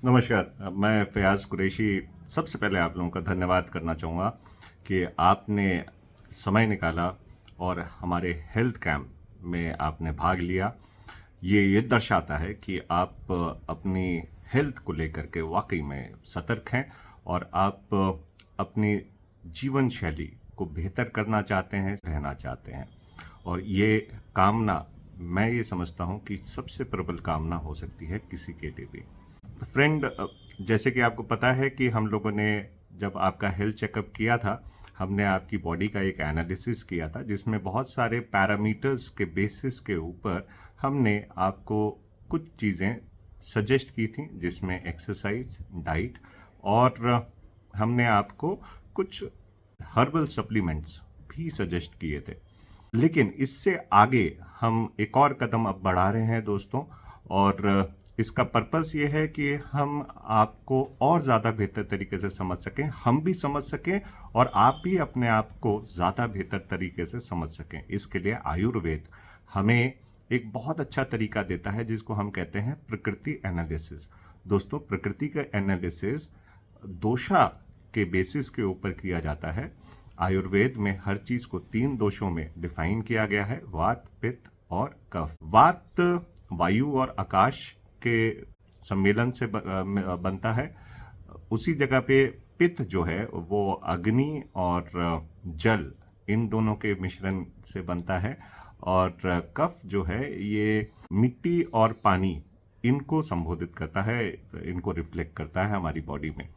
नमस्कार। मैं फ़याज़ कुरैशी। सबसे पहले आप लोगों का धन्यवाद करना चाहूँगा कि आपने समय निकाला और हमारे हेल्थ कैंप में आपने भाग लिया। ये दर्शाता है कि आप अपनी हेल्थ को लेकर के वाकई में सतर्क हैं और आप अपनी जीवन शैली को बेहतर करना चाहते हैं, रहना चाहते हैं। और ये कामना, मैं ये समझता हूँ कि सबसे प्रबल कामना हो सकती है किसी के लिए भी। फ्रेंड, जैसे कि आपको पता है कि हम लोगों ने जब आपका हेल्थ चेकअप किया था, हमने आपकी बॉडी का एक एनालिसिस किया था जिसमें बहुत सारे पैरामीटर्स के बेसिस के ऊपर हमने आपको कुछ चीज़ें सजेस्ट की थी, जिसमें एक्सरसाइज, डाइट और हमने आपको कुछ हर्बल सप्लीमेंट्स भी सजेस्ट किए थे। लेकिन इससे आगे हम एक और कदम अब बढ़ा रहे हैं दोस्तों, और इसका पर्पस ये है कि हम आपको और ज़्यादा बेहतर तरीके से समझ सकें, हम भी समझ सकें और आप भी अपने आप को ज़्यादा बेहतर तरीके से समझ सकें। इसके लिए आयुर्वेद हमें एक बहुत अच्छा तरीका देता है जिसको हम कहते हैं प्रकृति एनालिसिस। दोस्तों, प्रकृति का एनालिसिस दोषा के बेसिस के ऊपर किया जाता है। आयुर्वेद में हर चीज को 3 दोषों में डिफाइन किया गया है: वात, पित्त और कफ। वात वायु और आकाश के सम्मेलन से बनता है। उसी जगह पे पित्त जो है वो अग्नि और जल, इन दोनों के मिश्रण से बनता है। और कफ जो है ये मिट्टी और पानी, इनको संबोधित करता है, इनको रिफ्लेक्ट करता है हमारी बॉडी में।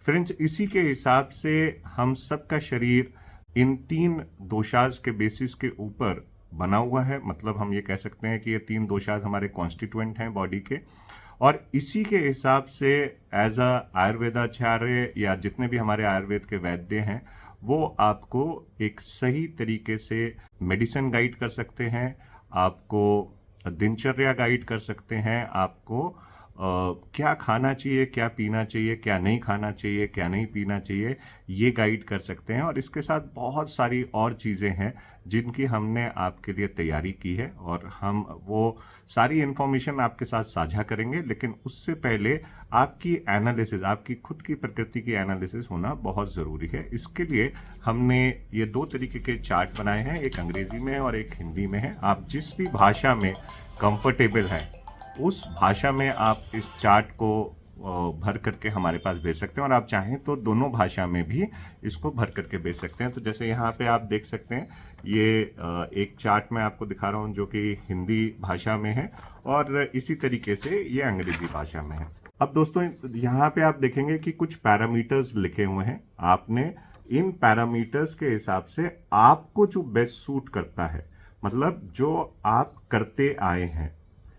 फ्रेंड्स, इसी के हिसाब से हम सबका शरीर इन 3 दोषाज के बेसिस के ऊपर बना हुआ है। मतलब हम ये कह सकते हैं कि ये 3 दोषाज हमारे कॉन्स्टिट्यूएंट हैं बॉडी के, और इसी के हिसाब से एज अ आयुर्वेदाचार्य या जितने भी हमारे आयुर्वेद के वैद्य हैं, वो आपको एक सही तरीके से मेडिसिन गाइड कर सकते हैं, आपको दिनचर्या गाइड कर सकते हैं, आपको क्या खाना चाहिए, क्या पीना चाहिए, क्या नहीं खाना चाहिए, क्या नहीं पीना चाहिए, ये गाइड कर सकते हैं। और इसके साथ बहुत सारी और चीज़ें हैं जिनकी हमने आपके लिए तैयारी की है, और हम वो सारी इन्फॉर्मेशन आपके साथ साझा करेंगे। लेकिन उससे पहले आपकी एनालिसिस, आपकी खुद की प्रकृति की एनालिसिस होना बहुत ज़रूरी है। इसके लिए हमने ये 2 तरीके के चार्ट बनाए हैं, एक अंग्रेजी में है और एक हिंदी में है। आप जिस भी भाषा में कंफर्टेबल हैं, उस भाषा में आप इस चार्ट को भर करके हमारे पास भेज सकते हैं, और आप चाहें तो दोनों भाषा में भी इसको भर करके भेज सकते हैं। तो जैसे यहाँ पे आप देख सकते हैं, ये एक चार्ट मैं आपको दिखा रहा हूँ जो कि हिंदी भाषा में है, और इसी तरीके से ये अंग्रेजी भाषा में है। अब दोस्तों, यहाँ पे आप देखेंगे कि कुछ पैरामीटर्स लिखे हुए हैं। आपने इन पैरामीटर्स के हिसाब से आपको जो बेस्ट सूट करता है, मतलब जो आप करते आए हैं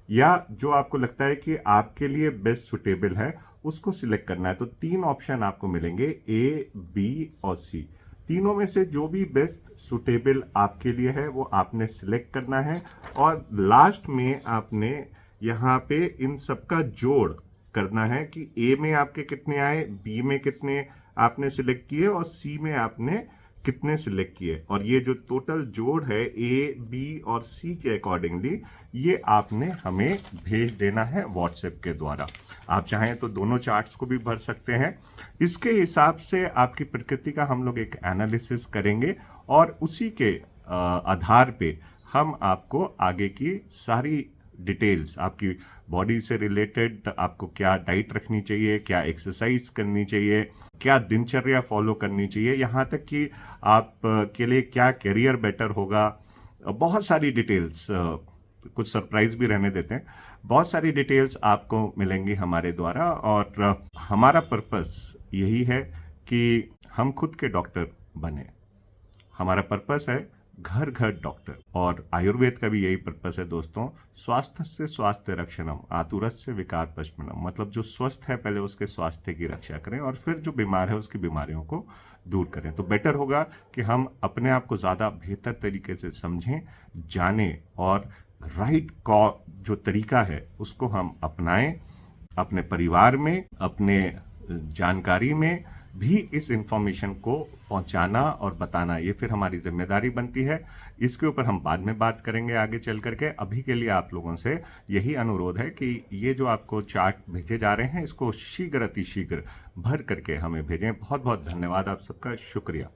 या जो आपको लगता है कि आपके लिए बेस्ट सुटेबल है, उसको सिलेक्ट करना है। तो 3 ऑप्शन आपको मिलेंगे, ए, बी और सी। तीनों में से जो भी बेस्ट सुटेबल आपके लिए है वो आपने सिलेक्ट करना है, और लास्ट में आपने यहाँ पे इन सबका जोड़ करना है कि ए में आपके कितने आए, बी में कितने आपने सिलेक्ट किए और सी में आपने कितने सिलेक्ट किए। और ये जो टोटल जोड़ है ए, बी और सी के अकॉर्डिंगली, ये आपने हमें भेज देना है व्हाट्सएप के द्वारा। आप चाहें तो दोनों चार्ट्स को भी भर सकते हैं। इसके हिसाब से आपकी प्रकृति का हम लोग एक एनालिसिस करेंगे, और उसी के आधार पे हम आपको आगे की सारी डिटेल्स, आपकी बॉडी से रिलेटेड आपको क्या डाइट रखनी चाहिए, क्या एक्सरसाइज करनी चाहिए, क्या दिनचर्या फॉलो करनी चाहिए, यहाँ तक कि आप के लिए क्या करियर बेटर होगा, बहुत सारी डिटेल्स, कुछ सरप्राइज भी रहने देते हैं, बहुत सारी डिटेल्स आपको मिलेंगी हमारे द्वारा। और हमारा पर्पस यही है कि हम खुद के डॉक्टर बने। हमारा पर्पस है घर घर डॉक्टर, और आयुर्वेद का भी यही पर्पस है दोस्तों। स्वास्थ्य से स्वास्थ्य रक्षणम, आतुरस्य विकार पश्मनम, मतलब जो स्वस्थ है पहले उसके स्वास्थ्य की रक्षा करें, और फिर जो बीमार है उसकी बीमारियों को दूर करें। तो बेटर होगा कि हम अपने आप को ज़्यादा बेहतर तरीके से समझें, जानें, और राइट जो तरीका है उसको हम अपनाएं, अपने परिवार में, अपने जानकारी में, भी इस इंफॉर्मेशन को पहुंचाना और बताना, ये फिर हमारी जिम्मेदारी बनती है। इसके ऊपर हम बाद में बात करेंगे आगे चल करके। अभी के लिए आप लोगों से यही अनुरोध है कि ये जो आपको चार्ट भेजे जा रहे हैं, इसको शीघ्र अतिशीघ्र भर करके हमें भेजें। बहुत बहुत धन्यवाद आप सबका, शुक्रिया।